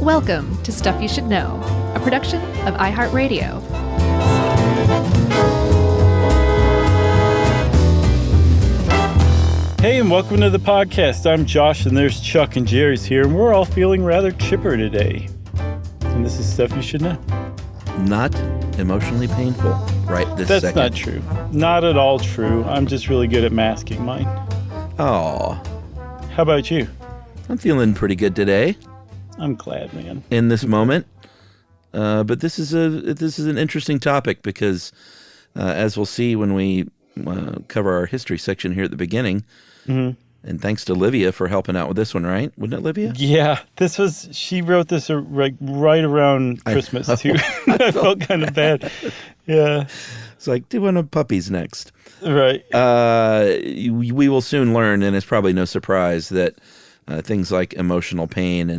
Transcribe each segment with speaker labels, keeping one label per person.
Speaker 1: Welcome to Stuff You Should Know, a production of iHeartRadio.
Speaker 2: Hey, and welcome to the podcast. I'm Josh, and there's Chuck and Jerry's here, and we're all feeling rather chipper today. And this is Stuff You Should Know.
Speaker 3: Not emotionally painful right this
Speaker 2: That's
Speaker 3: second.
Speaker 2: not true. Not at all true. I'm just really good at masking mine.
Speaker 3: Aw.
Speaker 2: How about you?
Speaker 3: I'm feeling pretty good today
Speaker 2: I'm glad, man.
Speaker 3: in this moment. But this is an interesting topic because, as we'll see when we cover our history section here at the beginning, and thanks to Livia for helping out with this one, right? Wasn't it, Livia?
Speaker 2: Yeah, she wrote this right around Christmas, too. I felt kind of bad. Yeah.
Speaker 3: It's like, do one of puppies next.
Speaker 2: Right.
Speaker 3: We will soon learn, and it's probably no surprise, that things like emotional pain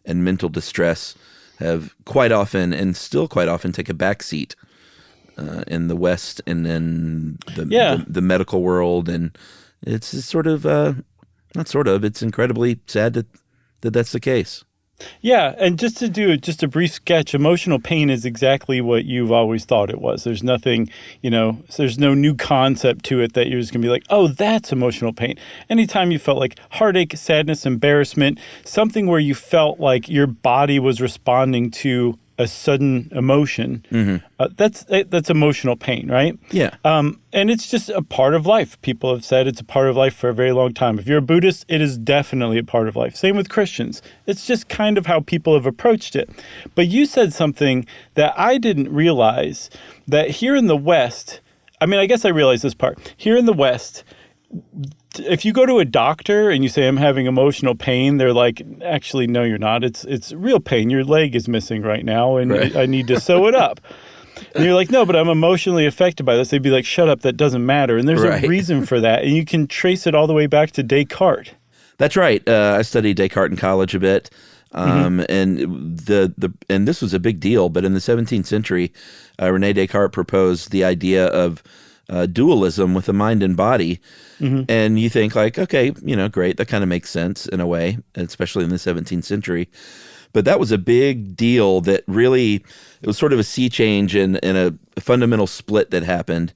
Speaker 3: and mental distress have quite often, and still quite often, take a backseat in the West and in the medical world. And it's sort of, it's incredibly sad that that's the case. Yeah,
Speaker 2: and just to do a brief sketch, emotional pain is exactly what you've always thought it was. There's nothing, there's no new concept to it that you're just going to be like, oh, that's emotional pain. Anytime you felt like heartache, sadness, embarrassment, something where you felt like your body was responding to a sudden emotion, that's emotional pain, right?
Speaker 3: Yeah.
Speaker 2: And it's just a part of life. People have said it's a part of life for a very long time. If you're a Buddhist, it is definitely a part of life. Same with Christians. It's just kind of how people have approached it. But you said something that I didn't realize, that here in the West, I guess I realized this part. Here in the West, if you go to a doctor and you say, I'm having emotional pain, they're like, actually, no, you're not. It's real pain. Your leg is missing right now, and
Speaker 3: right.
Speaker 2: I need to sew it up. And you're like, no, but I'm emotionally affected by this. They'd be like, shut up, that doesn't matter. And there's
Speaker 3: right.
Speaker 2: a reason for that. And you can trace it all the way back to Descartes.
Speaker 3: That's right. I studied Descartes in college a bit. And this was a big deal. But in the 17th century, René Descartes proposed the idea of dualism with the mind and body. And you think like, okay, great. That kind of makes sense in a way, especially in the 17th century. But that was a big deal that really, it was sort of a sea change in a fundamental split that happened,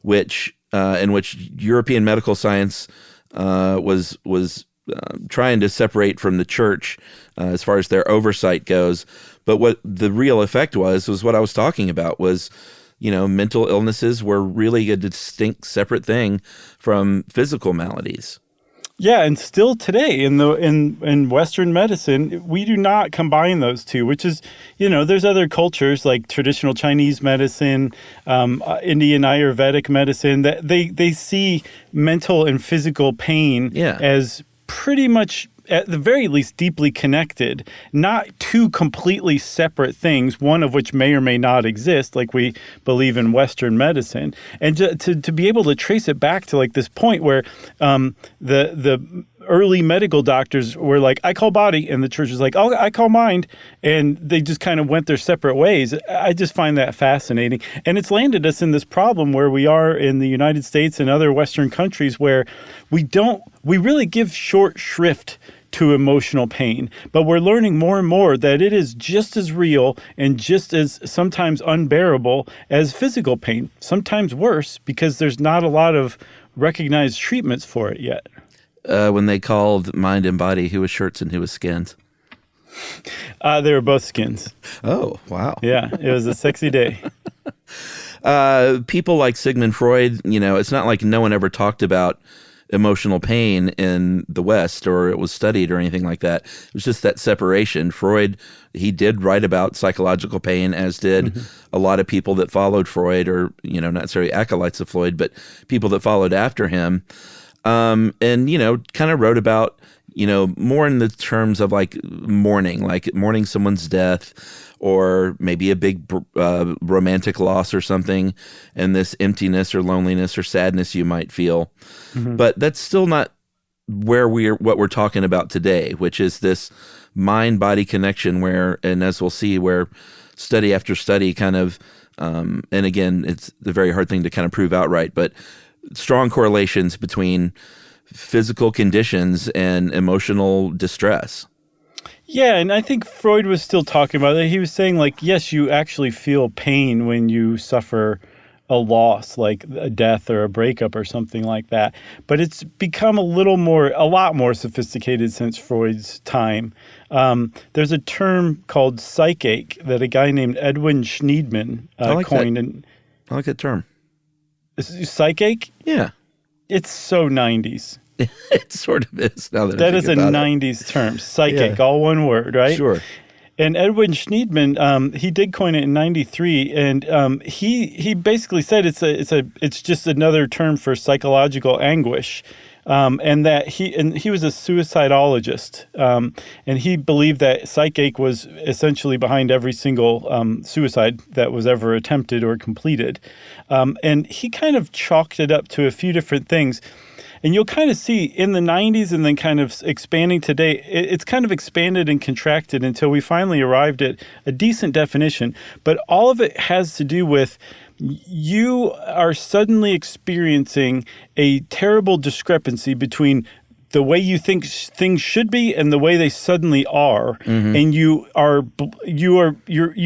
Speaker 3: in which European medical science was trying to separate from the church as far as their oversight goes. But what the real effect was what I was talking about was, mental illnesses were really a distinct, separate thing from physical maladies.
Speaker 2: Yeah, and still today in Western medicine, we do not combine those two, which is, there's other cultures like traditional Chinese medicine, Indian Ayurvedic medicine, that they see mental and physical pain as pretty much, at the very least, deeply connected, not two completely separate things, one of which may or may not exist, like we believe in Western medicine. And to be able to trace it back to like this point where the early medical doctors were like, I call body, and the church was like, oh, I call mind, and they just kind of went their separate ways. I just find that fascinating. And it's landed us in this problem where we are in the United States and other Western countries where we really give short shrift to emotional pain, but we're learning more and more that it is just as real and just as sometimes unbearable as physical pain, sometimes worse because there's not a lot of recognized treatments for it yet.
Speaker 3: When they called mind and body, who was shirts and who was skins?
Speaker 2: They were both skins.
Speaker 3: Oh, wow.
Speaker 2: Yeah, it was a sexy day.
Speaker 3: People like Sigmund Freud, it's not like no one ever talked about emotional pain in the West or it was studied or anything like that. It was just that separation. Freud, he did write about psychological pain, as did a lot of people that followed Freud, or, not necessarily acolytes of Freud, but people that followed after him. And, kind of wrote about, more in the terms of like mourning someone's death, or maybe a big romantic loss or something, and this emptiness or loneliness or sadness you might feel. But that's still not what we're talking about today, which is this mind-body connection where, and as we'll see, where study after study kind of, and again, it's a very hard thing to kind of prove outright, but strong correlations between physical conditions and emotional distress.
Speaker 2: Yeah, and I think Freud was still talking about it. He was saying, like, yes, you actually feel pain when you suffer a loss, like a death or a breakup or something like that. But it's become a lot more sophisticated since Freud's time. There's a term called psychache that a guy named Edwin Schneidman coined.
Speaker 3: I like that term.
Speaker 2: Psychache?
Speaker 3: Yeah.
Speaker 2: It's so 90s.
Speaker 3: It sort of is. Now that
Speaker 2: That is a 90s term. Psychic, all one word, right?
Speaker 3: Sure.
Speaker 2: And Edwin Schneidman, he did coin it in '93, and he basically said it's just another term for psychological anguish, and that he was a suicidologist, and he believed that psychache was essentially behind every single suicide that was ever attempted or completed, and he kind of chalked it up to a few different things. And you'll kind of see in the 90s and then kind of expanding today, it's kind of expanded and contracted until we finally arrived at a decent definition. But all of it has to do with you are suddenly experiencing a terrible discrepancy between the way you think things should be and the way they suddenly are. Mm-hmm. And you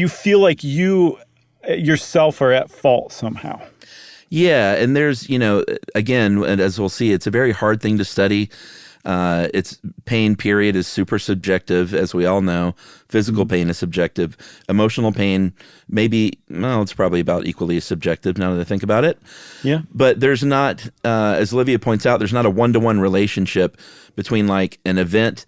Speaker 2: feel like you yourself are at fault somehow.
Speaker 3: Yeah, and there's, again, as we'll see, it's a very hard thing to study. It's pain, period, is super subjective, as we all know. Physical pain is subjective. Emotional pain, it's probably about equally as subjective now that I think about it.
Speaker 2: Yeah.
Speaker 3: But there's not, as Olivia points out, there's not a one-to-one relationship between like an event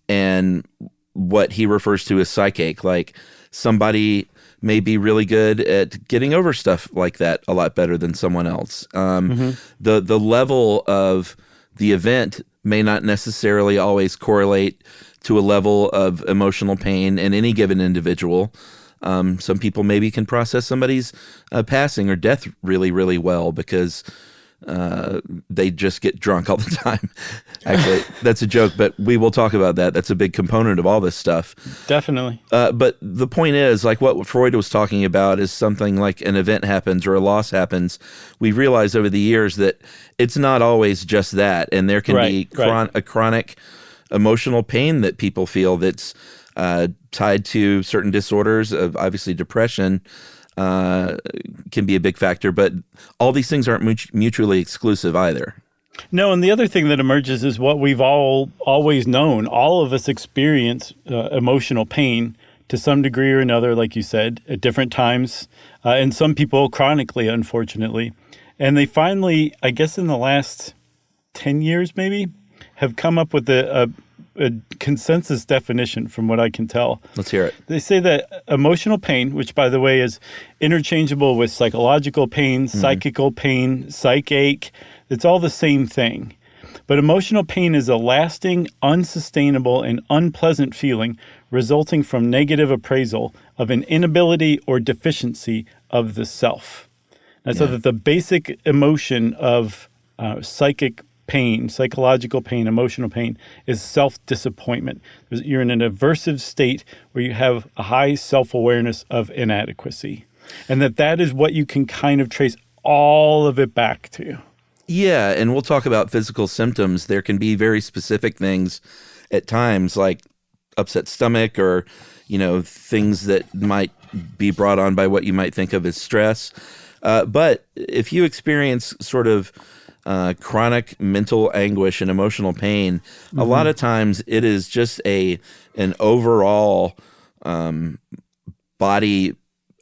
Speaker 3: and what he refers to as psychache. Like somebody may be really good at getting over stuff like that a lot better than someone else. The level of the event may not necessarily always correlate to a level of emotional pain in any given individual. Some people maybe can process somebody's passing or death really, really well because they just get drunk all the time. Actually, that's a joke, but we will talk about that. That's a big component of all this stuff.
Speaker 2: Definitely.
Speaker 3: But the point is, like what Freud was talking about is something like an event happens or a loss happens. We've realized over the years that it's not always just that. And there can be a chronic emotional pain that people feel that's tied to certain disorders of obviously depression. Can be a big factor, but all these things aren't mutually exclusive either.
Speaker 2: No, and the other thing that emerges is what we've always known. All of us experience emotional pain to some degree or another, like you said, at different times, and some people chronically, unfortunately. And they finally, I guess in the last 10 years maybe, have come up with a consensus definition from what I can tell.
Speaker 3: Let's hear it.
Speaker 2: They say that emotional pain, which by the way is interchangeable with psychological pain, psychical pain, psychache, it's all the same thing. But emotional pain is a lasting, unsustainable, and unpleasant feeling resulting from negative appraisal of an inability or deficiency of the self. And so that the basic emotion of psychic pain, psychological pain, emotional pain is self-disappointment. You're in an aversive state where you have a high self-awareness of inadequacy. And that is what you can kind of trace all of it back to.
Speaker 3: Yeah, and we'll talk about physical symptoms. There can be very specific things at times like upset stomach or, things that might be brought on by what you might think of as stress. But if you experience sort of chronic mental anguish and emotional pain, a lot of times it is just an overall body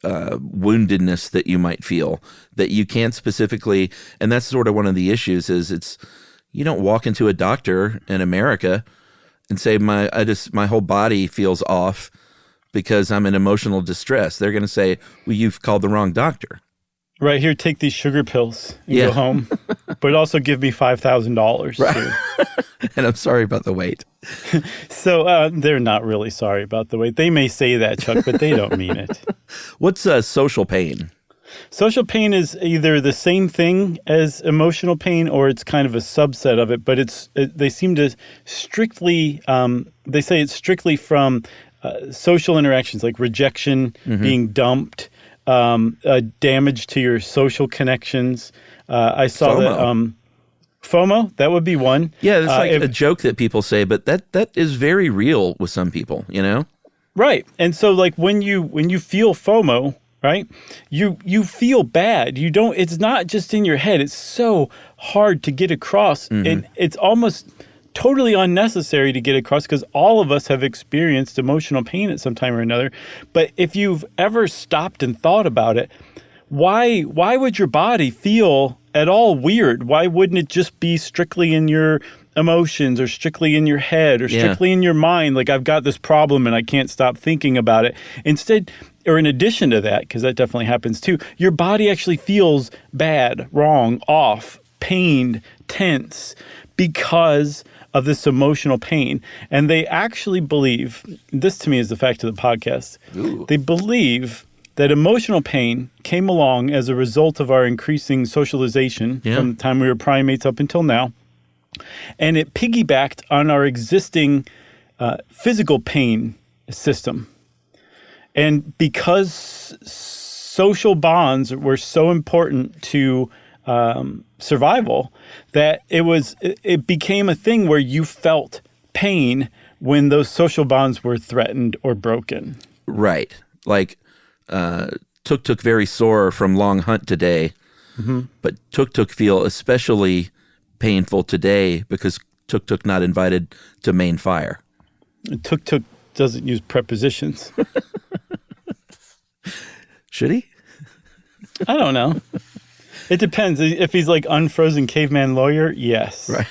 Speaker 3: woundedness that you might feel that you can't specifically, and that's sort of one of the issues is you don't walk into a doctor in America and say my whole body feels off because I'm in emotional distress. They're going to say, well, you've called the wrong doctor.
Speaker 2: Right, here, take these sugar pills and go home, but also give me $5,000 too.
Speaker 3: And I'm sorry about the wait.
Speaker 2: So they're not really sorry about the wait. They may say that, Chuck, but they don't mean it.
Speaker 3: What's social pain?
Speaker 2: Social pain is either the same thing as emotional pain or it's kind of a subset of it, but they seem to strictly, they say it's strictly from social interactions like rejection, being dumped, damage to your social connections. I saw
Speaker 3: FOMO.
Speaker 2: FOMO, that would be one.
Speaker 3: Yeah, it's like a joke that people say, but that is very real with some people, you know?
Speaker 2: Right. And so like when you feel FOMO, right, you feel bad. You don't, it's not just in your head. It's so hard to get across. And it's almost totally unnecessary to get across because all of us have experienced emotional pain at some time or another. But if you've ever stopped and thought about it, why would your body feel at all weird? Why wouldn't it just be strictly in your emotions or strictly in your head or strictly in your mind? Like, I've got this problem and I can't stop thinking about it. Instead, or in addition to that, because that definitely happens too, your body actually feels bad, wrong, off, pained, tense because of this emotional pain. And they actually believe, this to me is the fact of the podcast, they believe that emotional pain came along as a result of our increasing socialization from the time we were primates up until now. And it piggybacked on our existing physical pain system. And because social bonds were so important to survival, that it became a thing where you felt pain when those social bonds were threatened or broken.
Speaker 3: Right. Like, Tuk very sore from long hunt today, but Tuk feel especially painful today because Tuk not invited to main fire.
Speaker 2: Tuk doesn't use prepositions.
Speaker 3: Should he?
Speaker 2: I don't know. It depends. If he's like unfrozen caveman lawyer, yes.
Speaker 3: Right.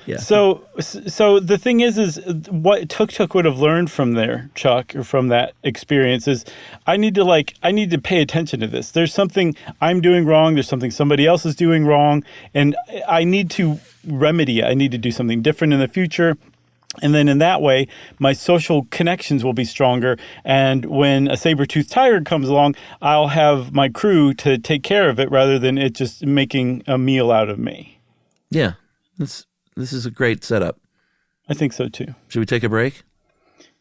Speaker 3: Yeah.
Speaker 2: So the thing is what Tuk would have learned from there, Chuck, or from that experience is I need to pay attention to this. There's something I'm doing wrong. There's something somebody else is doing wrong. And I need to remedy it. I need to do something different in the future. And then in that way, my social connections will be stronger. And when a saber-toothed tiger comes along, I'll have my crew to take care of it rather than it just making a meal out of me.
Speaker 3: Yeah. This is a great setup.
Speaker 2: I think so, too.
Speaker 3: Should we take a break?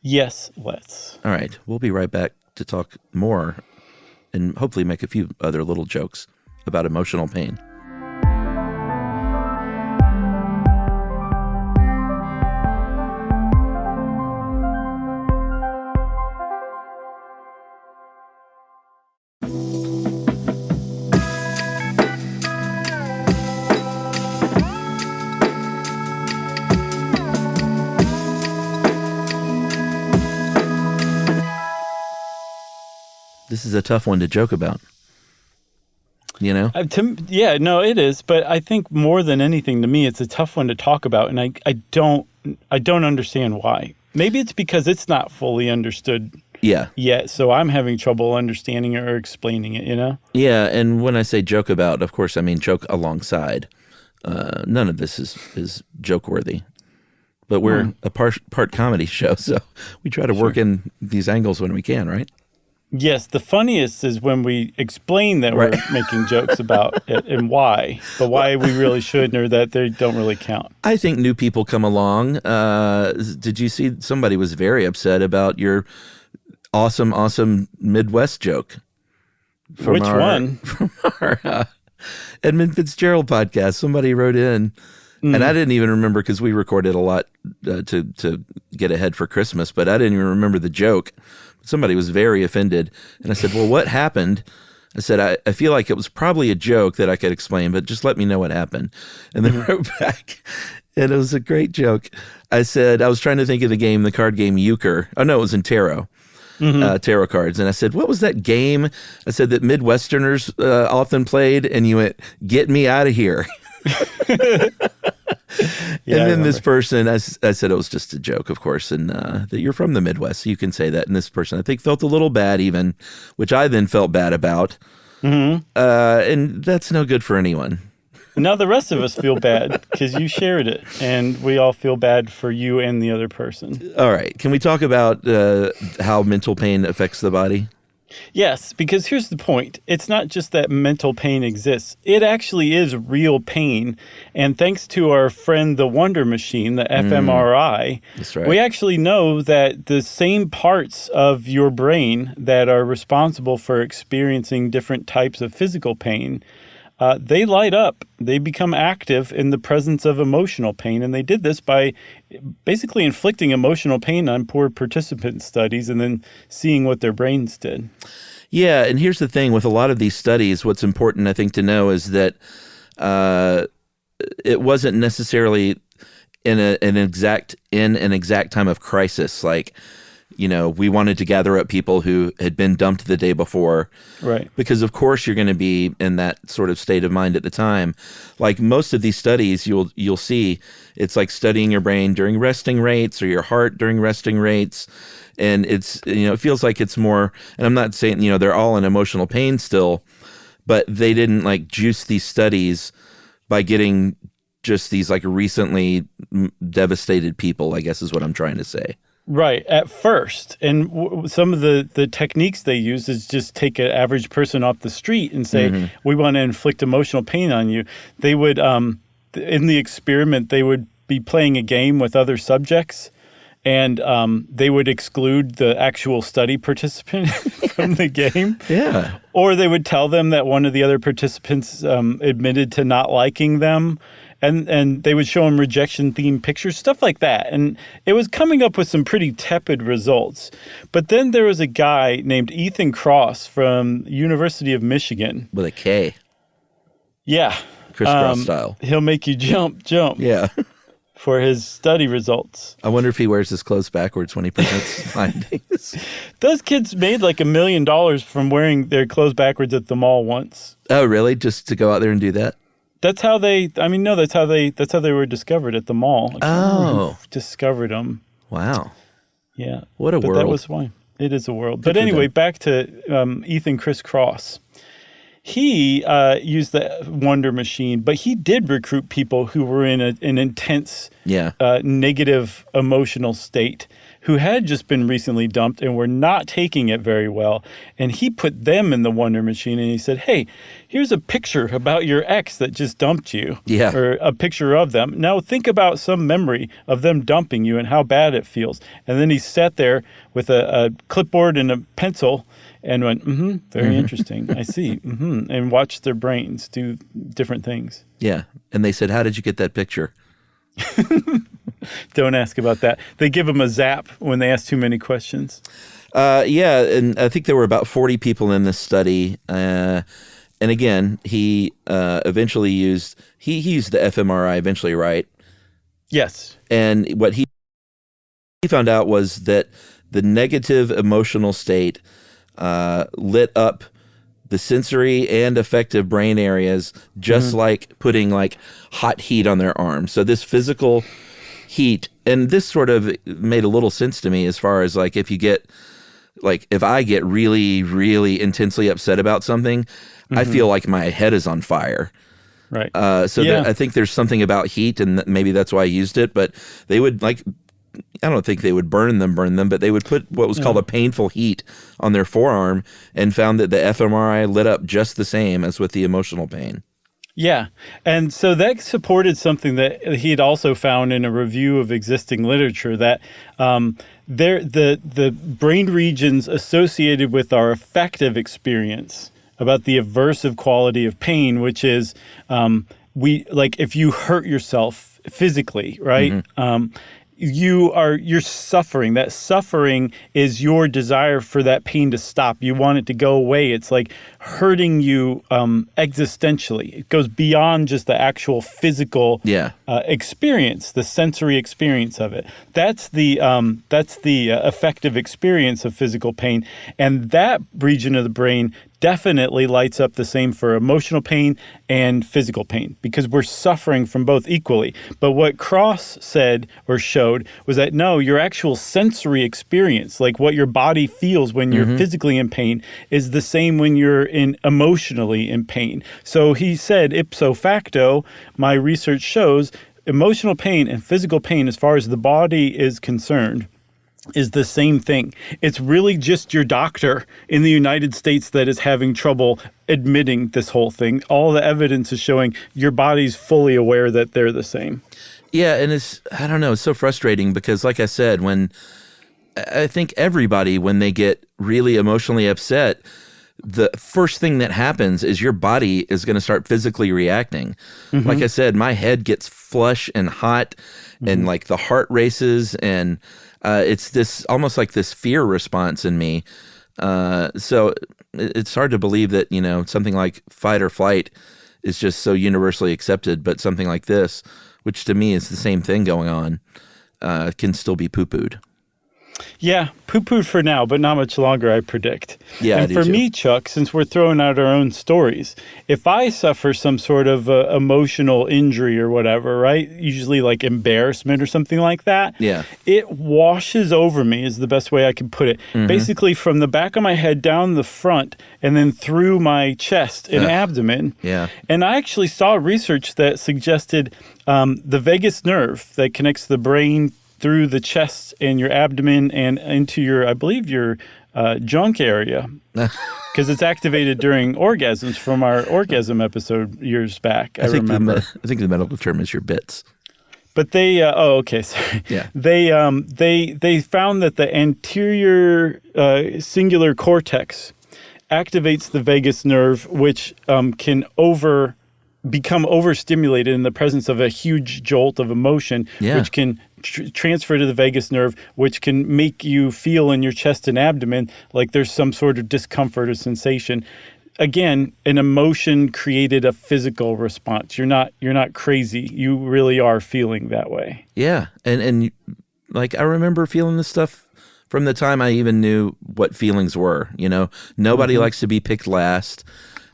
Speaker 2: Yes, let's.
Speaker 3: All right. We'll be right back to talk more and hopefully make a few other little jokes about emotional pain. This is a tough one to joke about, you know?
Speaker 2: It is. But I think more than anything, to me, it's a tough one to talk about. And I don't understand why. Maybe it's because it's not fully understood yet. So I'm having trouble understanding it or explaining it, you know?
Speaker 3: Yeah. And when I say joke about, of course, I mean joke alongside. None of this is joke worthy. But we're a part comedy show. So we try to work in these angles when we can, right?
Speaker 2: Yes, the funniest is when we explain that we're making jokes about it and why, but why we really shouldn't or that they don't really count.
Speaker 3: I think new people come along. Did you see somebody was very upset about your awesome Midwest joke?
Speaker 2: Which one?
Speaker 3: From our Edmund Fitzgerald podcast. Somebody wrote in, and I didn't even remember because we recorded a lot to get ahead for Christmas, but I didn't even remember the joke. Somebody was very offended. And I said, well, what happened? I said, I feel like it was probably a joke that I could explain, but just let me know what happened. And they wrote back, and it was a great joke. I said, I was trying to think of the card game Euchre. Oh, no, it was in tarot. Tarot cards. And I said, what was that game? I said that Midwesterners often played, and you went, get me out of here. And then this person, I said it was just a joke, of course, and that you're from the Midwest, so you can say that. And this person, I think, felt a little bad even, which I then felt bad about. And that's no good for anyone.
Speaker 2: Now the rest of us feel bad because you shared it, and we all feel bad for you and the other person.
Speaker 3: All right. Can we talk about how mental pain affects the body?
Speaker 2: Yes, because here's the point. It's not just that mental pain exists. It actually is real pain. And thanks to our friend, the Wonder Machine, the fMRI,
Speaker 3: That's right.
Speaker 2: we actually know that the same parts of your brain that are responsible for experiencing different types of physical pain they light up. They become active in the presence of emotional pain. And they did this by basically inflicting emotional pain on poor participant studies and then seeing what their brains did.
Speaker 3: Yeah, and here's the thing with a lot of these studies, what's important, I think, to know is that it wasn't necessarily in an exact time of crisis. Like, we wanted to gather up people who had been dumped the day before. Right. Because, of course, you're going to be in that sort of state of mind at the time. Like most of these studies, you'll see it's like studying your brain during resting rates or your heart during resting rates. And it's, it feels like it's more, and I'm not saying, they're all in emotional pain still, but they didn't like juice these studies by getting just these like recently devastated people, I guess is what I'm trying to say.
Speaker 2: Right, at first. And some of the techniques they use is just take an average person off the street and say, we want to inflict emotional pain on you. They would, in the experiment, they would be playing a game with other subjects, and they would exclude the actual study participant from the game. Yeah. Or they would tell them that one of the other participants admitted to not liking them. And they would show them rejection-themed pictures, stuff like that. And it was coming up with some pretty tepid results. But then there was a guy named Ethan Cross from University of Michigan.
Speaker 3: With a K.
Speaker 2: Yeah.
Speaker 3: Crisscross style.
Speaker 2: He'll make you jump.
Speaker 3: Yeah.
Speaker 2: For his study results.
Speaker 3: I wonder if he wears his clothes backwards when he presents findings.
Speaker 2: Those kids made like $1 million from wearing their clothes backwards at the mall once.
Speaker 3: Oh, really? Just to go out there and do that?
Speaker 2: That's how they were discovered at the mall.
Speaker 3: Oh.
Speaker 2: Discovered them.
Speaker 3: Wow.
Speaker 2: Yeah.
Speaker 3: What a world.
Speaker 2: That was why. It is a world. But anyway, back to Ethan Cross. He used the Wonder Machine, but he did recruit people who were in an intense negative emotional state, who had just been recently dumped and were not taking it very well. And he put them in the Wonder Machine and he said, hey, here's a picture about your ex that just dumped you. Yeah. Or a picture of them. Now think about some memory of them dumping you and how bad it feels. And then he sat there with a clipboard and a pencil and went, very interesting. I see. And watched their brains do different things.
Speaker 3: Yeah. And they said, how did you get that picture?
Speaker 2: Don't ask about that. They give them a zap when they ask too many questions.
Speaker 3: Yeah, and I think there were about 40 people in this study. And again, he eventually used the fMRI eventually, right?
Speaker 2: Yes.
Speaker 3: And what he found out was that the negative emotional state lit up the sensory and affective brain areas, just like putting like hot heat on their arms. So this physical heat, and this sort of made a little sense to me as far as like if I get really, really intensely upset about something, I feel like my head is on fire. Right. I think there's something about heat, and maybe that's why I used it. But they would I don't think they would burn them, but they would put what was called a painful heat on their forearm and found that the fMRI lit up just the same as with the emotional pain.
Speaker 2: Yeah. And so that supported something that he had also found in a review of existing literature, that the brain regions associated with our affective experience about the aversive quality of pain, which is if you hurt yourself physically, right? You're suffering. That suffering is your desire for that pain to stop. You want it to go away. It's like hurting you existentially. It goes beyond just the actual physical experience, the sensory experience of it. That's the affective experience of physical pain, and that region of the brain definitely lights up the same for emotional pain and physical pain, because we're suffering from both equally. But what Cross said or showed was that no, your actual sensory experience, like what your body feels when you're physically in pain, is the same when you're emotionally in pain. So he said, ipso facto, my research shows emotional pain and physical pain, as far as the body is concerned, is the same thing. It's really just your doctor in the United States that is having trouble admitting this whole thing. All the evidence is showing your body's fully aware that they're the same.
Speaker 3: Yeah, and it's so frustrating because, like I said, when I think everybody, when they get really emotionally upset, the first thing that happens is your body is going to start physically reacting. Like I said, my head gets flush and hot, and like the heart races, and it's this almost like this fear response in me. So it's hard to believe that, something like fight or flight is just so universally accepted, but something like this, which to me is the same thing going on, can still be poo-pooed.
Speaker 2: Yeah, poo-pooed for now, but not much longer, I predict.
Speaker 3: Yeah,
Speaker 2: and for me, Chuck, since we're throwing out our own stories, if I suffer some sort of emotional injury or whatever, right, usually like embarrassment or something like that, it washes over me is the best way I can put it. Basically from the back of my head down the front and then through my chest and abdomen. Yeah. And I actually saw research that suggested the vagus nerve that connects the brain through the chest and your abdomen and into your, I believe, your junk area, because it's activated during orgasms from our orgasm episode years back. I remember.
Speaker 3: I think the medical term is your bits.
Speaker 2: But they, sorry.
Speaker 3: Yeah.
Speaker 2: They found that the anterior singular cortex activates the vagus nerve, which can become overstimulated in the presence of a huge jolt of emotion, which can transfer to the vagus nerve, which can make you feel in your chest and abdomen like there's some sort of discomfort or sensation. Again, an emotion created a physical response. You're not crazy. You really are feeling that way.
Speaker 3: Yeah, and like I remember feeling this stuff from the time I even knew what feelings were. Nobody likes to be picked last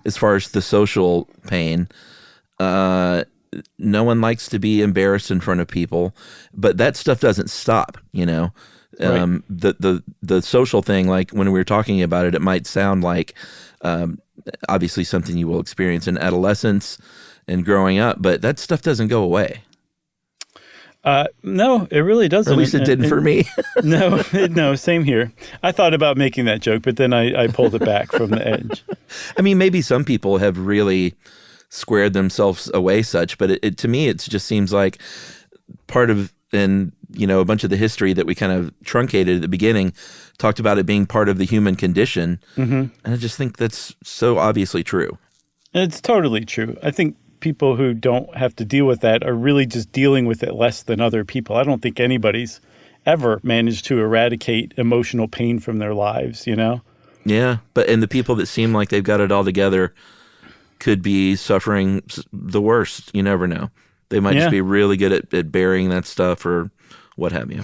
Speaker 3: as far as the social pain. No one likes to be embarrassed in front of people, but that stuff doesn't stop, Right. The social thing, like when we were talking about it, it might sound like obviously something you will experience in adolescence and growing up, but that stuff doesn't go away.
Speaker 2: No, it really doesn't.
Speaker 3: Or at least it didn't for me.
Speaker 2: No, same here. I thought about making that joke, but then I pulled it back from the edge.
Speaker 3: I mean, maybe some people have really squared themselves away such, but it to me, it just seems like part of, and a bunch of the history that we kind of truncated at the beginning talked about it being part of the human condition. And I just think that's so obviously true.
Speaker 2: And it's totally true. I think people who don't have to deal with that are really just dealing with it less than other people. I don't think anybody's ever managed to eradicate emotional pain from their lives,
Speaker 3: Yeah, and the people that seem like they've got it all together could be suffering the worst. You never know. They might just be really good at burying that stuff or what have you.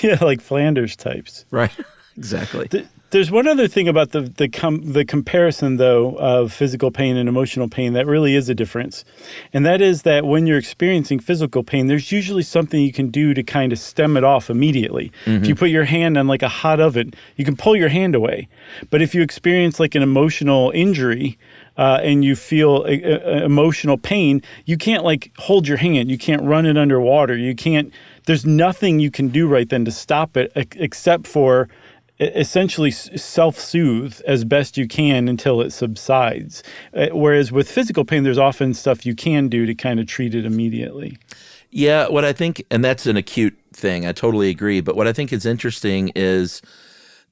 Speaker 2: Yeah, like Flanders types.
Speaker 3: Right. Exactly.
Speaker 2: There's one other thing about the comparison, though, of physical pain and emotional pain that really is a difference. And that is that when you're experiencing physical pain, there's usually something you can do to kind of stem it off immediately. If you put your hand on like a hot oven, you can pull your hand away. But if you experience like an emotional injury, and you feel emotional pain, you can't like hold your hand. You can't run it underwater. There's nothing you can do right then to stop it except for essentially self-soothe as best you can until it subsides. Whereas with physical pain, there's often stuff you can do to kind of treat it immediately.
Speaker 3: Yeah, what I think, and that's an acute thing, I totally agree. But what I think is interesting is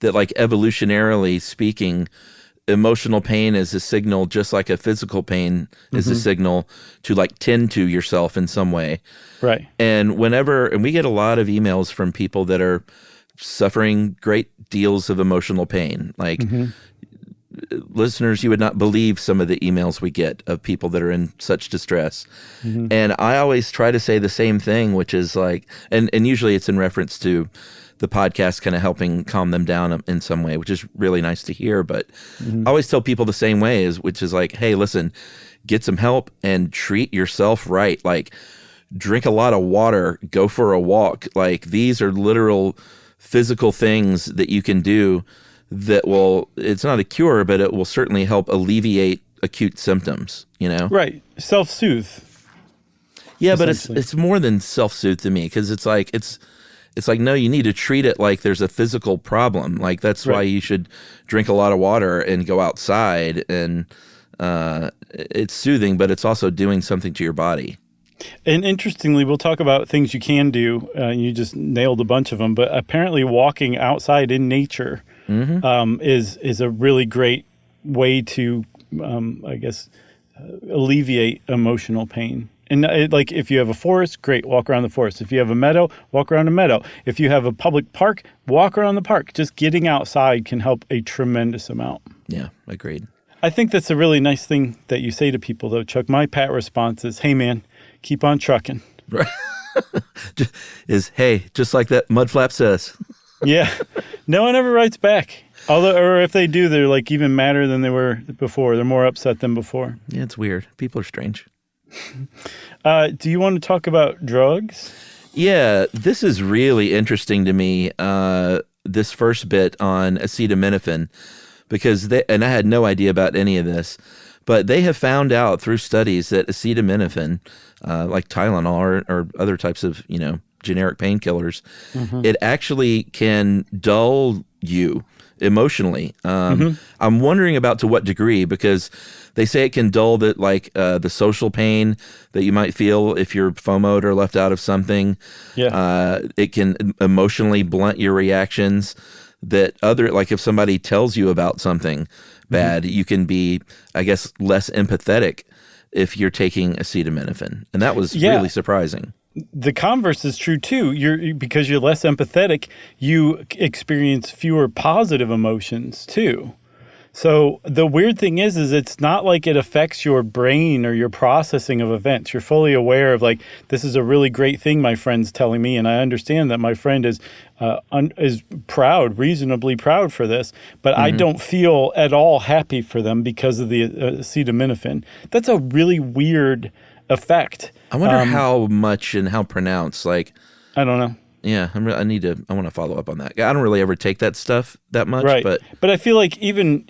Speaker 3: that, like, evolutionarily speaking, emotional pain is a signal just like a physical pain is a signal to like tend to yourself in some way.
Speaker 2: Right.
Speaker 3: And we get a lot of emails from people that are suffering great deals of emotional pain. Like listeners, you would not believe some of the emails we get of people that are in such distress. And I always try to say the same thing, which is like, and usually it's in reference to the podcast kind of helping calm them down in some way, which is really nice to hear. But I always tell people the same way, which is like, hey, listen, get some help and treat yourself right. Like, drink a lot of water, go for a walk. Like, these are literal physical things that you can do that will, it's not a cure, but it will certainly help alleviate acute symptoms, Right.
Speaker 2: Self-soothe.
Speaker 3: Yeah, but it's more than self-soothe to me, because it's like, no, you need to treat it like there's a physical problem. Like, that's why you should drink a lot of water and go outside. And it's soothing, but it's also doing something to your body.
Speaker 2: And interestingly, we'll talk about things you can do. You just nailed a bunch of them. But apparently walking outside in nature is a really great way to, I guess, alleviate emotional pain. And like if you have a forest, great, walk around the forest. If you have a meadow, walk around a meadow. If you have a public park, walk around the park. Just getting outside can help a tremendous amount.
Speaker 3: Yeah, agreed.
Speaker 2: I think that's a really nice thing that you say to people, though, Chuck. My pat response is, hey, man, keep on trucking.
Speaker 3: Right. Hey, just like that mud flap says.
Speaker 2: Yeah. No one ever writes back. Although, or if they do, they're like even madder than they were before. They're more upset than before.
Speaker 3: Yeah, it's weird. People are strange.
Speaker 2: Do you want to talk about drugs?
Speaker 3: Yeah, this is really interesting to me, this first bit on acetaminophen, because and I had no idea about any of this, but they have found out through studies that acetaminophen, like Tylenol or other types of, generic painkillers, it actually can dull you emotionally. I'm wondering about to what degree, because they say it can dull the social pain that you might feel if you're FOMO'd or left out of something.
Speaker 2: Yeah.
Speaker 3: It can emotionally blunt your reactions that like if somebody tells you about something bad, you can be, I guess, less empathetic if you're taking acetaminophen. And that was really surprising.
Speaker 2: The converse is true too. Because you're less empathetic, you experience fewer positive emotions too. So the weird thing is it's not like it affects your brain or your processing of events. You're fully aware of like, this is a really great thing my friend's telling me, and I understand that my friend is proud, reasonably proud for this, but I don't feel at all happy for them because of the acetaminophen. That's a really weird effect.
Speaker 3: I wonder how much and how pronounced. Like,
Speaker 2: I don't know.
Speaker 3: Yeah, I want to follow up on that. I don't really ever take that stuff that much,
Speaker 2: right?
Speaker 3: But
Speaker 2: I feel like even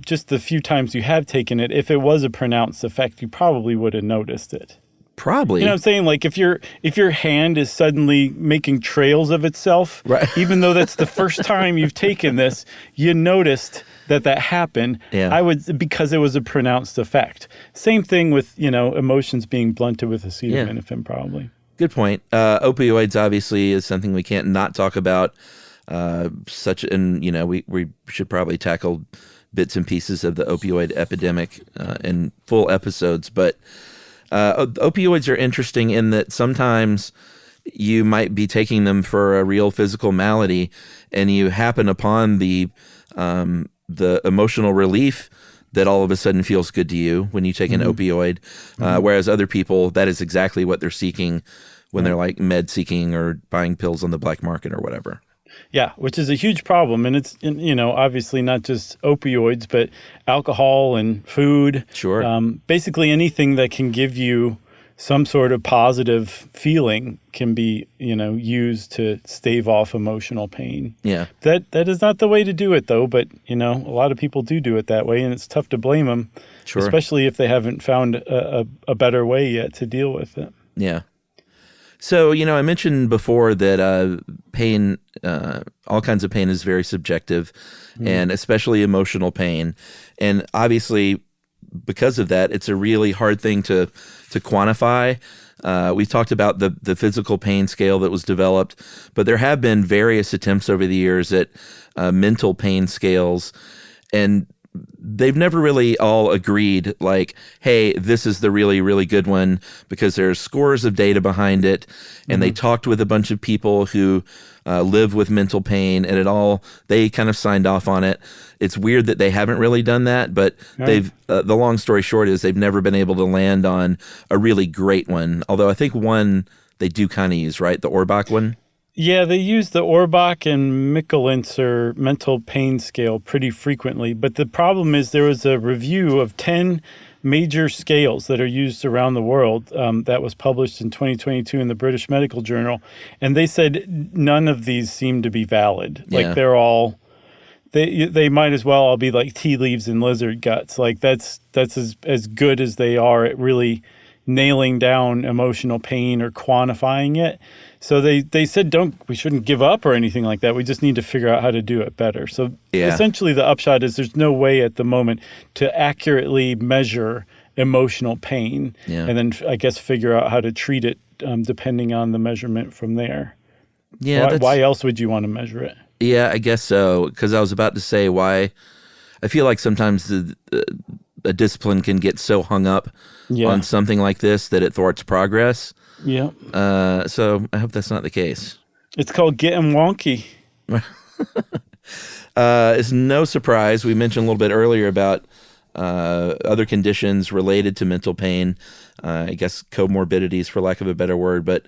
Speaker 2: just the few times you have taken it, if it was a pronounced effect, you probably would have noticed it.
Speaker 3: Probably.
Speaker 2: You know what I'm saying? Like if your hand is suddenly making trails of itself,
Speaker 3: right?
Speaker 2: Even though that's the first time you've taken this, you noticed that happened.
Speaker 3: Yeah.
Speaker 2: Because it was a pronounced effect. Same thing with emotions being blunted with acetaminophen, probably.
Speaker 3: Good point. Opioids obviously is something we can't not talk about. We should probably tackle bits and pieces of the opioid epidemic in full episodes. But opioids are interesting in that sometimes you might be taking them for a real physical malady, and you happen upon the emotional relief that all of a sudden feels good to you when you take an opioid, whereas other people, that is exactly what they're seeking when they're like med seeking or buying pills on the black market or whatever.
Speaker 2: Yeah, which is a huge problem. And it's, obviously not just opioids, but alcohol and food.
Speaker 3: Sure.
Speaker 2: Basically anything that can give you some sort of positive feeling can be, used to stave off emotional pain.
Speaker 3: Yeah.
Speaker 2: That is not the way to do it, though. But, a lot of people do it that way, and it's tough to blame them,
Speaker 3: sure,
Speaker 2: especially if they haven't found a better way yet to deal with it.
Speaker 3: Yeah. So, I mentioned before that pain, all kinds of pain is very subjective, and especially emotional pain. And obviously, because of that, it's a really hard thing to quantify. We've talked about the physical pain scale that was developed, but there have been various attempts over the years at mental pain scales, and they've never really all agreed like, hey, this is the really, really good one, because there's scores of data behind it. And they talked with a bunch of people who live with mental pain, and they kind of signed off on it. It's weird that they haven't really done that, but they've, the long story short is they've never been able to land on a really great one. Although I think one they do kind of use, right? The Orbach one.
Speaker 2: Yeah, they use the Orbach and Michelintzer mental pain scale pretty frequently. But the problem is there was a review of 10 major scales that are used around the world that was published in 2022 in the British Medical Journal. And they said none of these seem to be valid. Like they're all, they might as well all be like tea leaves and lizard guts. Like that's as good as they are at really nailing down emotional pain or quantifying it. So they said we shouldn't give up or anything like that. We just need to figure out how to do it better. So essentially the upshot is there's no way at the moment to accurately measure emotional pain and then I guess figure out how to treat it depending on the measurement from there. Yeah. Why else would you want to measure it?
Speaker 3: Yeah, I guess so. Because I was about to say why. I feel like sometimes a discipline can get so hung up on something like this that it thwarts progress.
Speaker 2: Yeah.
Speaker 3: So I hope that's not the case.
Speaker 2: It's called getting wonky.
Speaker 3: It's no surprise. We mentioned a little bit earlier about other conditions related to mental pain, I guess comorbidities for lack of a better word, but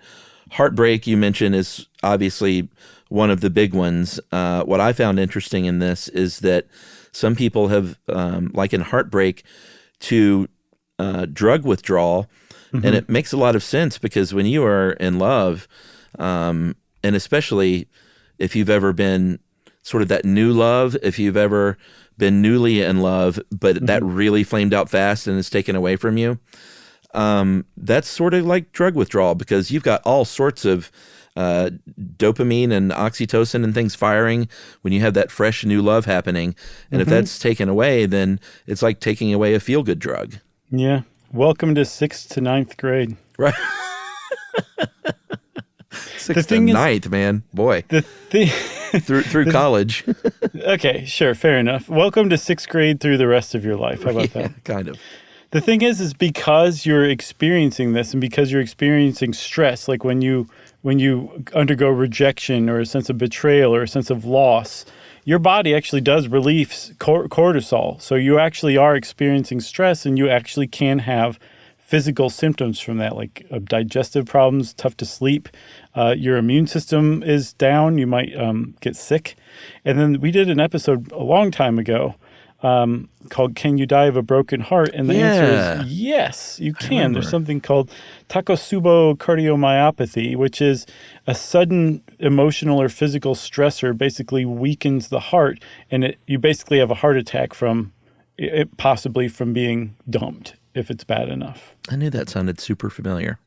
Speaker 3: heartbreak you mentioned is obviously one of the big ones. What I found interesting in this is that some people have likened heartbreak to drug withdrawal, and it makes a lot of sense because when you are in love, and especially if you've ever been sort of that new love, if you've ever been newly in love, but that really flamed out fast and is taken away from you, that's sort of like drug withdrawal because you've got all sorts of dopamine and oxytocin and things firing when you have that fresh new love happening. And if that's taken away, then it's like taking away a feel-good drug. Yeah.
Speaker 2: Welcome to 6th to 9th grade.
Speaker 3: Right. 6th to 9th, man. Boy. Through college.
Speaker 2: Okay, sure. Fair enough. Welcome to 6th grade through the rest of your life. How about that?
Speaker 3: Kind of.
Speaker 2: The thing is because you're experiencing this and because you're experiencing stress, like when you undergo rejection or a sense of betrayal or a sense of loss, your body actually does release cortisol. So you actually are experiencing stress and you actually can have physical symptoms from that, like digestive problems, tough to sleep. Your immune system is down. You might get sick. And then we did an episode a long time ago called Can You Die of a Broken Heart? And the answer is yes, you can. There's something called Takotsubo cardiomyopathy, which is a sudden emotional or physical stressor basically weakens the heart. And you basically have a heart attack from it, possibly from being dumped if it's bad enough.
Speaker 3: I knew that sounded super familiar.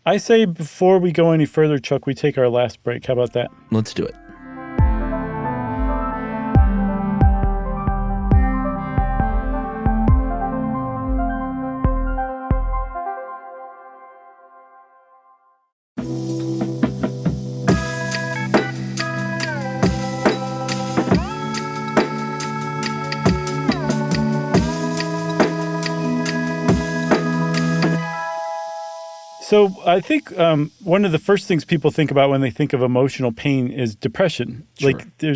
Speaker 2: I say before we go any further, Chuck, we take our last break. How about that?
Speaker 3: Let's do it.
Speaker 2: So I think one of the first things people think about when they think of emotional pain is depression. Sure. Like there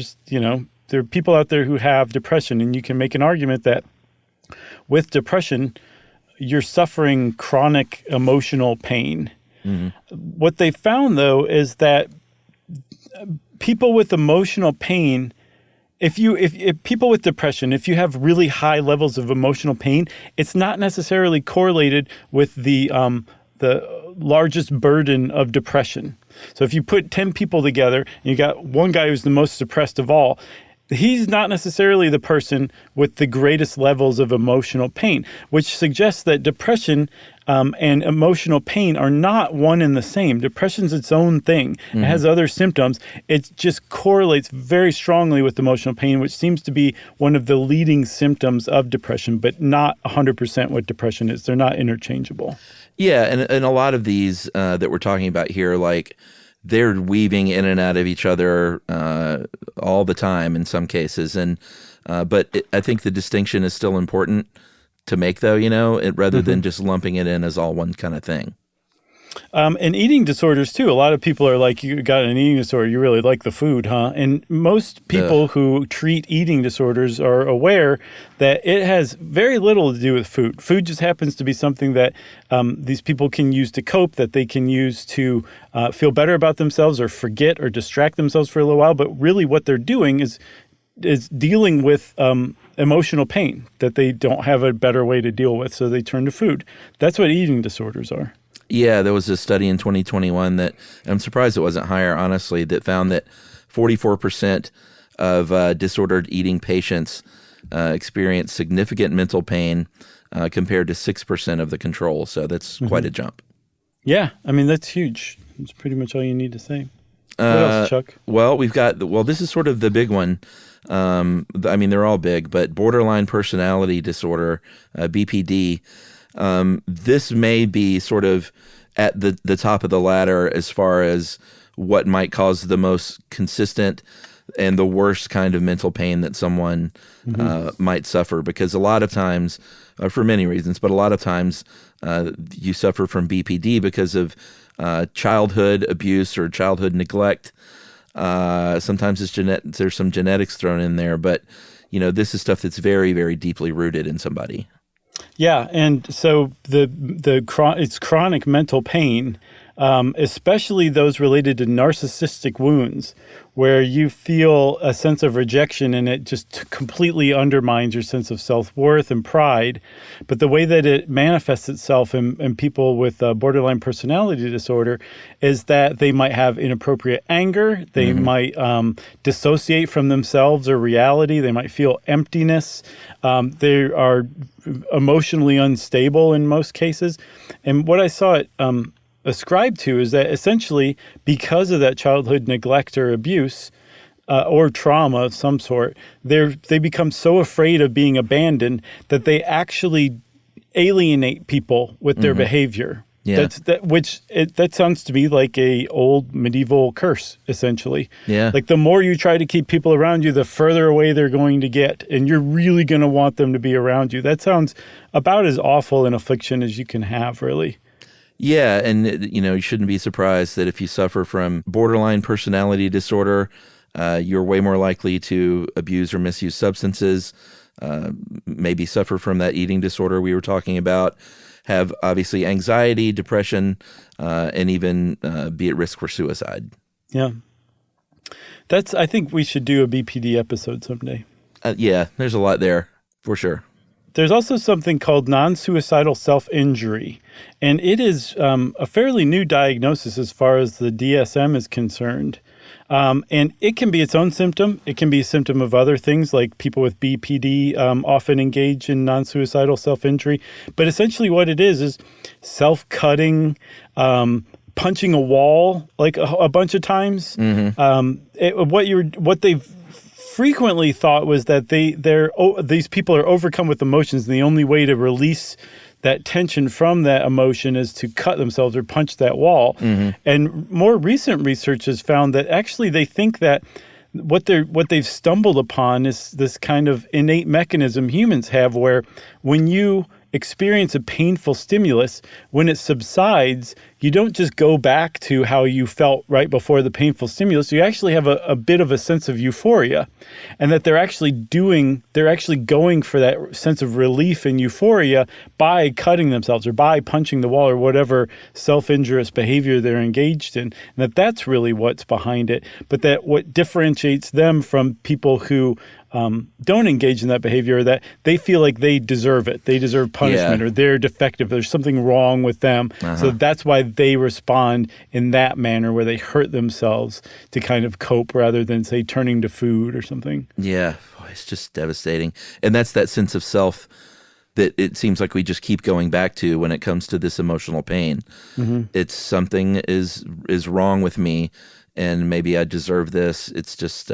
Speaker 2: are people out there who have depression, and you can make an argument that with depression, you're suffering chronic emotional pain. What they found, though, is that people with emotional pain, if people with depression, if you have really high levels of emotional pain, it's not necessarily correlated with the largest burden of depression. So if you put 10 people together and you got one guy who's the most depressed of all, he's not necessarily the person with the greatest levels of emotional pain, which suggests that depression and emotional pain are not one and the same. Depression's its own thing. It has other symptoms. It just correlates very strongly with emotional pain, which seems to be one of the leading symptoms of depression, but not 100% what depression is. They're not interchangeable.
Speaker 3: Yeah, and a lot of these that we're talking about here, like they're weaving in and out of each other all the time in some cases, but I think the distinction is still important to make, though. Rather than just lumping it in as all one kind of thing. And eating disorders too. A lot of people are like, "You got an eating disorder? You really like the food, huh?" And most people who treat eating disorders are aware that it has very little to do with food. Food just happens to be something that these people can use to cope, that they can use to feel better about themselves or forget or distract themselves for a little while. But really, what they're doing is dealing with emotional pain that they don't have a better way to deal with, so they turn to food. That's what eating disorders are. Yeah, there was a study in 2021 that, I'm surprised it wasn't higher, honestly, that found that 44% of disordered eating patients experience significant mental pain compared to 6% of the control. So that's quite a jump. Yeah, I mean, that's huge. That's pretty much all you need to say. What else, Chuck? Well, this is sort of the big one. I mean, they're all big, but borderline personality disorder, BPD, this may be sort of at the top of the ladder as far as what might cause the most consistent and the worst kind of mental pain that someone might suffer. Because a lot of times, for many reasons, but a lot of times you suffer from BPD because of childhood abuse or childhood neglect. Sometimes there's some genetics thrown in there, but this is stuff that's very, very deeply rooted in somebody.
Speaker 2: Yeah, and so it's chronic mental pain, especially those related to narcissistic wounds, where you feel a sense of rejection and it just completely undermines your sense of self-worth and pride. But the way that it manifests itself in people with borderline personality disorder is that they might have inappropriate anger, they might dissociate from themselves or reality, they might feel emptiness, they are emotionally unstable in most cases. And what I saw it ascribed to is that essentially because of that childhood neglect or abuse or trauma of some sort, they become so afraid of being abandoned that they actually alienate people with their behavior.
Speaker 3: Yeah.
Speaker 2: That sounds to me like a old medieval curse, essentially.
Speaker 3: Yeah.
Speaker 2: Like the more you try to keep people around you, the further away they're going to get, and you're really going to want them to be around you. That sounds about as awful an affliction as you can have, really.
Speaker 3: Yeah, and you shouldn't be surprised that if you suffer from borderline personality disorder, you're way more likely to abuse or misuse substances, maybe suffer from that eating disorder we were talking about, have obviously anxiety, depression, and even be at risk for suicide.
Speaker 2: Yeah. I think we should do a BPD episode someday.
Speaker 3: Yeah, there's a lot there, for sure.
Speaker 2: There's also something called non-suicidal self-injury, and it is a fairly new diagnosis as far as the DSM is concerned. And it can be its own symptom. It can be a symptom of other things, like people with BPD often engage in non-suicidal self-injury. But essentially what it is self-cutting, punching a wall like a bunch of times. What they've frequently thought was that these people are overcome with emotions, and the only way to release that tension from that emotion is to cut themselves or punch that wall. And more recent research has found that actually they think that what they've stumbled upon is this kind of innate mechanism humans have, where when you experience a painful stimulus, when it subsides, you don't just go back to how you felt right before the painful stimulus. You actually have a bit of a sense of euphoria, and that they're actually going for that sense of relief and euphoria by cutting themselves or by punching the wall or whatever self-injurious behavior they're engaged in. And that's really what's behind it. But that what differentiates them from people who don't engage in that behavior, that they feel like they deserve it. They deserve punishment, or they're defective. There's something wrong with them. So that's why they respond in that manner, where they hurt themselves to kind of cope rather than, say, turning to food or something. Yeah.
Speaker 3: Boy, it's just devastating. And that's that sense of self that it seems like we just keep going back to when it comes to this emotional pain. It's something is wrong with me, and maybe I deserve this. It's just...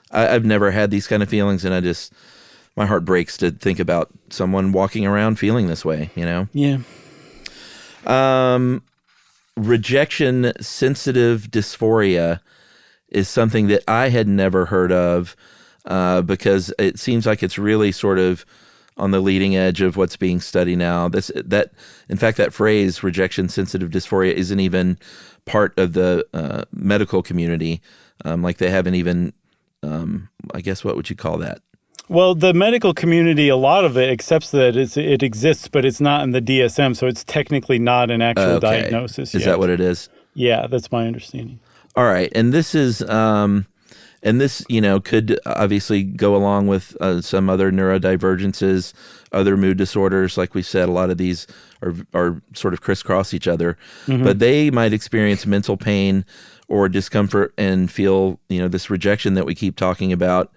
Speaker 3: I've never had these kind of feelings, and my heart breaks to think about someone walking around feeling this way,
Speaker 2: Yeah.
Speaker 3: Rejection sensitive dysphoria is something that I had never heard of, because it seems like it's really sort of on the leading edge of what's being studied now. In fact, that phrase, rejection sensitive dysphoria, isn't even part of the medical community. Like they haven't even... I guess what would you call that?
Speaker 2: Well, the medical community, a lot of it accepts that it exists, but it's not in the DSM, so it's technically not an actual diagnosis yet.
Speaker 3: Is that what it is?
Speaker 2: Yeah, that's my understanding.
Speaker 3: All right, and this is, could obviously go along with some other neurodivergences, other mood disorders. Like we said, a lot of these are sort of crisscross each other, but they might experience mental pain or discomfort and feel, this rejection that we keep talking about.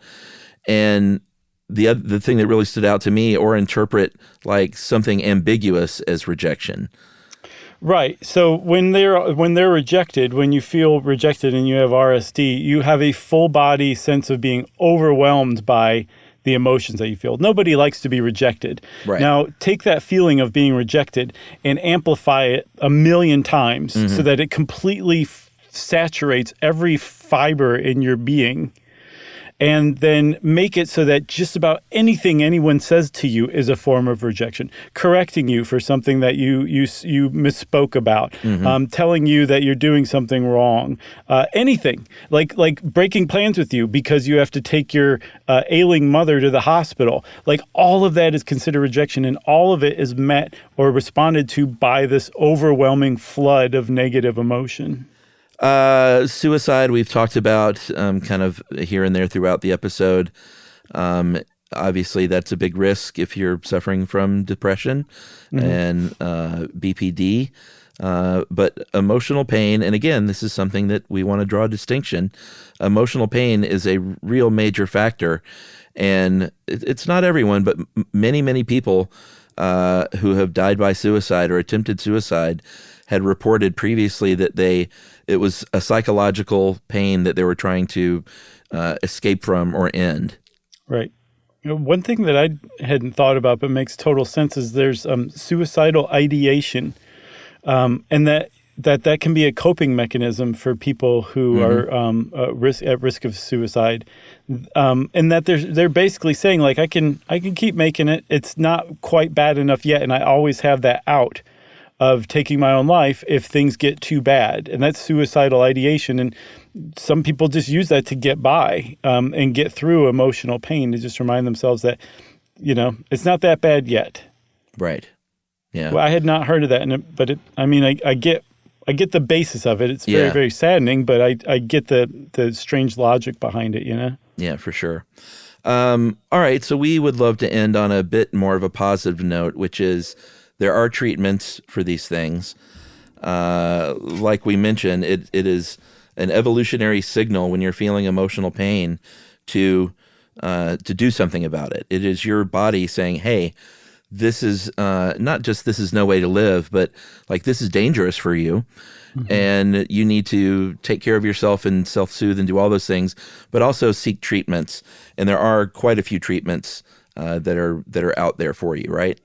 Speaker 3: And the thing that really stood out to me, or interpret like something ambiguous as rejection.
Speaker 2: Right. So when they're rejected, when you feel rejected and you have RSD, you have a full body sense of being overwhelmed by the emotions that you feel. Nobody likes to be rejected.
Speaker 3: Right.
Speaker 2: Now, take that feeling of being rejected and amplify it 1,000,000 times so that it completely saturates every fiber in your being, and then make it so that just about anything anyone says to you is a form of rejection, correcting you for something that you misspoke about, telling you that you're doing something wrong, anything like breaking plans with you because you have to take your ailing mother to the hospital. Like all of that is considered rejection, and all of it is met or responded to by this overwhelming flood of negative emotion.
Speaker 3: Suicide, we've talked about kind of here and there throughout the episode. Obviously, that's a big risk if you're suffering from depression and BPD. But emotional pain, and again, this is something that we want to draw a distinction. Emotional pain is a real major factor. And it's not everyone, but many, many people who have died by suicide or attempted suicide had reported previously that it was a psychological pain that they were trying to escape from or end. Right.
Speaker 2: One thing that I hadn't thought about but makes total sense is there's suicidal ideation, and that can be a coping mechanism for people who are at risk of suicide, and that they're basically saying, like, I can keep making it. It's not quite bad enough yet, and I always have that out of taking my own life if things get too bad. And that's suicidal ideation. And some people just use that to get by and get through emotional pain, to just remind themselves that, it's not that bad yet.
Speaker 3: Right. Yeah.
Speaker 2: Well, I had not heard of that, I get the basis of it. It's very, very saddening, but I get the strange logic behind it,
Speaker 3: Yeah, for sure. All right. So we would love to end on a bit more of a positive note, which is, there are treatments for these things. Like we mentioned, it is an evolutionary signal when you're feeling emotional pain to do something about it. It is your body saying, hey, this is not just this is no way to live, but like this is dangerous for you. And you need to take care of yourself and self-soothe and do all those things, but also seek treatments. And there are quite a few treatments that are out there for you, right?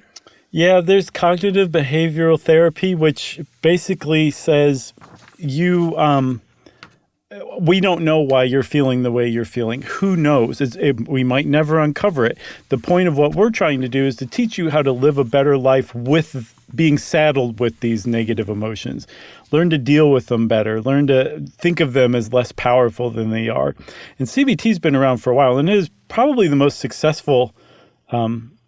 Speaker 2: Yeah, there's cognitive behavioral therapy, which basically says we don't know why you're feeling the way you're feeling. Who knows? We might never uncover it. The point of what we're trying to do is to teach you how to live a better life with being saddled with these negative emotions. Learn to deal with them better. Learn to think of them as less powerful than they are. And CBT's been around for a while, and it is probably the most successful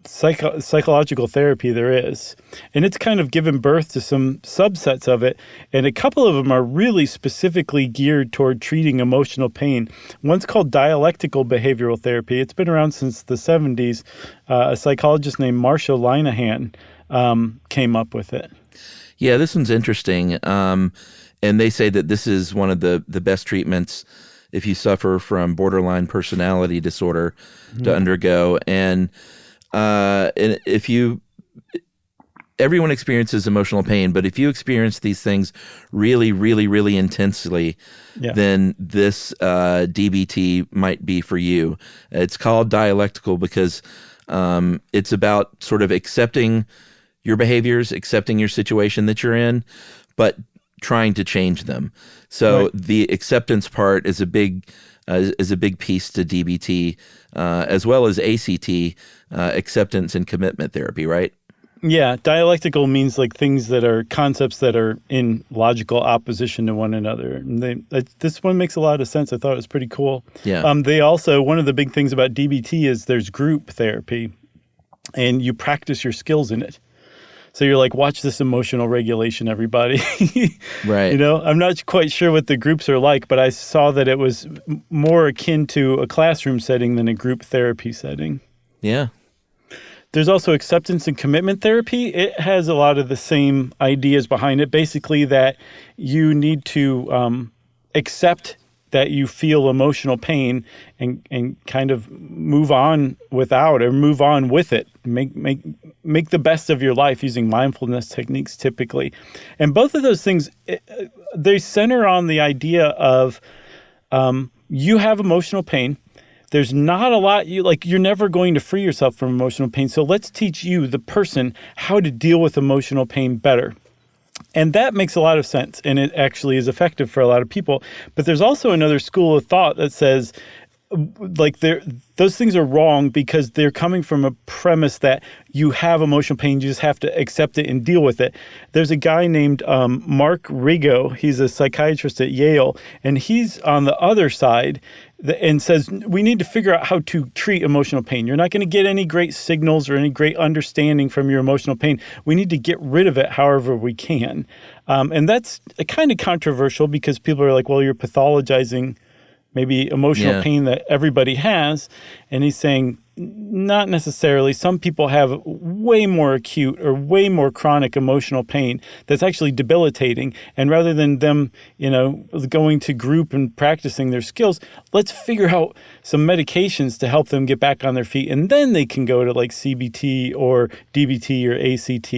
Speaker 2: psychological therapy there is. And it's kind of given birth to some subsets of it. And a couple of them are really specifically geared toward treating emotional pain. One's called dialectical behavioral therapy. It's been around since the 70s. A psychologist named Marsha Linehan came up with it.
Speaker 3: Yeah, this one's interesting. And they say that this is one of the best treatments if you suffer from borderline personality disorder to undergo. And everyone experiences emotional pain, but if you experience these things really, really, really intensely, then this DBT might be for you. It's called dialectical because it's about sort of accepting your behaviors, accepting your situation that you're in, but trying to change them. So the acceptance part is a big piece to DBT, as well as ACT, acceptance and commitment therapy, right?
Speaker 2: Yeah, dialectical means like things that are concepts that are in logical opposition to one another. And this one makes a lot of sense. I thought it was pretty cool.
Speaker 3: Yeah.
Speaker 2: They also, one of the big things about DBT is there's group therapy, and you practice your skills in it. So you're like, watch this emotional regulation, everybody.
Speaker 3: Right.
Speaker 2: I'm not quite sure what the groups are like, but I saw that it was more akin to a classroom setting than a group therapy setting.
Speaker 3: Yeah.
Speaker 2: There's also acceptance and commitment therapy. It has a lot of the same ideas behind it. Basically that you need to accept that you feel emotional pain and kind of move on without or move on with it. Make the best of your life using mindfulness techniques typically. And both of those things, they center on the idea of you have emotional pain. There's not a lot you're never going to free yourself from emotional pain. So let's teach you, the person, how to deal with emotional pain better. And that makes a lot of sense, and it actually is effective for a lot of people. But there's also another school of thought that says, like, those things are wrong because they're coming from a premise that you have emotional pain, you just have to accept it and deal with it. There's a guy named Mark Rigo. He's a psychiatrist at Yale, and he's on the other side and says we need to figure out how to treat emotional pain. You're not going to get any great signals or any great understanding from your emotional pain. We need to get rid of it however we can. And that's kind of controversial because people are like, well, you're pathologizing maybe emotional pain that everybody has. And he's saying, not necessarily. Some people have way more acute or way more chronic emotional pain that's actually debilitating. And rather than them, going to group and practicing their skills, let's figure out some medications to help them get back on their feet. And then they can go to like CBT or DBT or ACT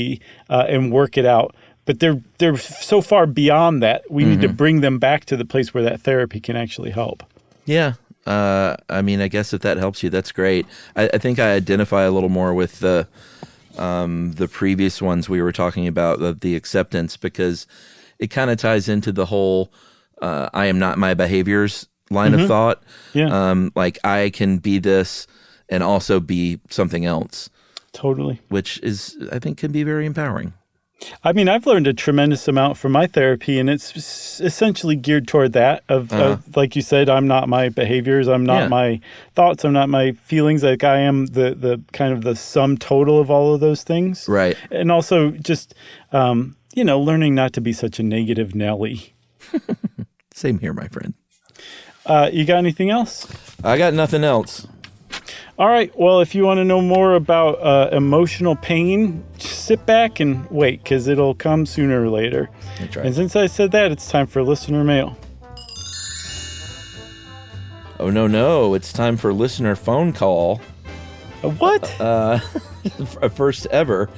Speaker 2: and work it out. But they're so far beyond that. We need to bring them back to the place where that therapy can actually help.
Speaker 3: Yeah. I mean, I guess if that helps you, that's great. I think I identify a little more with the previous ones we were talking about, the acceptance, because it kind of ties into the whole I am not my behaviors line of thought. Yeah. Like I can be this and also be something else. Totally. Which is, I think, can be very empowering.
Speaker 2: I mean, I've learned a tremendous amount from my therapy, and it's essentially geared toward that of like you said, I'm not my behaviors, I'm not my thoughts, I'm not my feelings. Like I am the kind of the sum total of all of those things.
Speaker 3: Right.
Speaker 2: And also just, learning not to be such a negative Nelly.
Speaker 3: Same here, my friend.
Speaker 2: You got anything else?
Speaker 3: I got nothing else.
Speaker 2: All right. Well, if you want to know more about emotional pain, just sit back and wait, because it'll come sooner or later.
Speaker 3: That's right.
Speaker 2: And since I said that, it's time for listener mail.
Speaker 3: Oh, no. It's time for listener phone call.
Speaker 2: What?
Speaker 3: First ever.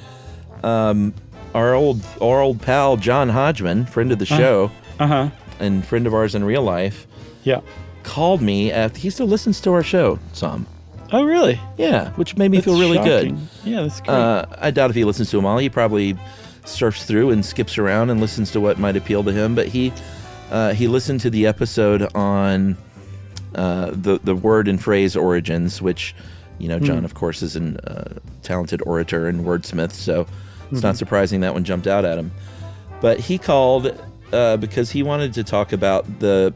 Speaker 3: Our old pal, John Hodgman, friend of the show, and friend of ours in real life, called me. He still listens to our show some.
Speaker 2: Oh, really?
Speaker 3: Yeah, which made me feel really
Speaker 2: shocking.
Speaker 3: good.
Speaker 2: Yeah, that's great.
Speaker 3: I doubt if he listens to them all. He probably surfs through and skips around and listens to what might appeal to him. But he listened to the episode on the word and phrase origins, which, John, of course, is a talented orator and wordsmith. So it's not surprising that one jumped out at him. But he called because he wanted to talk about the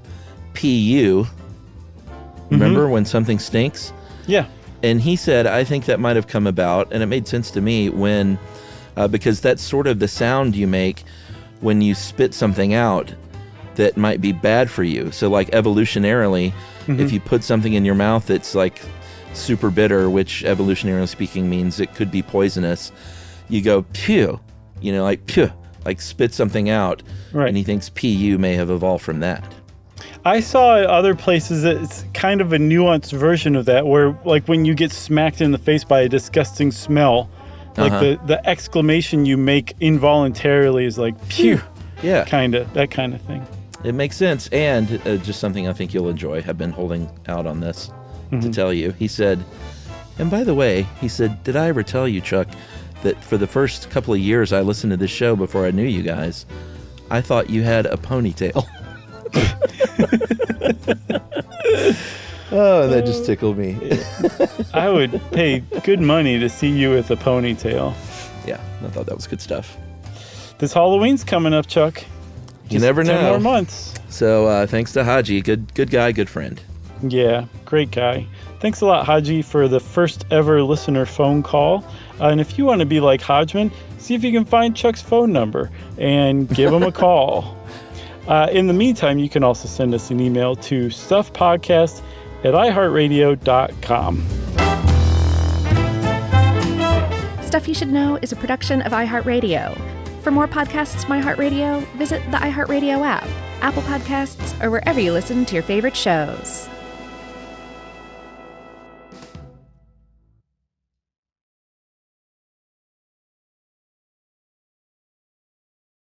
Speaker 3: PU. Remember when something stinks?
Speaker 2: Yeah.
Speaker 3: And he said, I think that might have come about, and it made sense to me when, because that's sort of the sound you make when you spit something out that might be bad for you. So like evolutionarily, if you put something in your mouth that's like super bitter, which evolutionarily speaking means it could be poisonous, you go, pew, like spit something out. Right. And he thinks PU may have evolved from that.
Speaker 2: I saw at other places that it's kind of a nuanced version of that, where like when you get smacked in the face by a disgusting smell, like the exclamation you make involuntarily is like pew. Yeah. That kind of thing.
Speaker 3: It makes sense. And just something I think you'll enjoy. I've been holding out on this to tell you. He said, and by the way, he said, did I ever tell you, Chuck, that for the first couple of years I listened to this show before I knew you guys, I thought you had a ponytail. Oh, that just tickled me.
Speaker 2: I would pay good money to see you with a ponytail.
Speaker 3: Yeah, I thought that was good stuff.
Speaker 2: This Halloween's coming up, Chuck.
Speaker 3: You never know.
Speaker 2: 10 more months.
Speaker 3: So thanks to Haji. Good guy, good friend.
Speaker 2: Yeah, great guy. Thanks a lot, Haji, for the first ever listener phone call. And if you want to be like Hodgman, see if you can find Chuck's phone number and give him a call. In the meantime, you can also send us an email to stuffpodcast@iheartradio.com.
Speaker 1: Stuff You Should Know is a production of iHeartRadio. For more podcasts from iHeartRadio, visit the iHeartRadio app, Apple Podcasts, or wherever you listen to your favorite shows.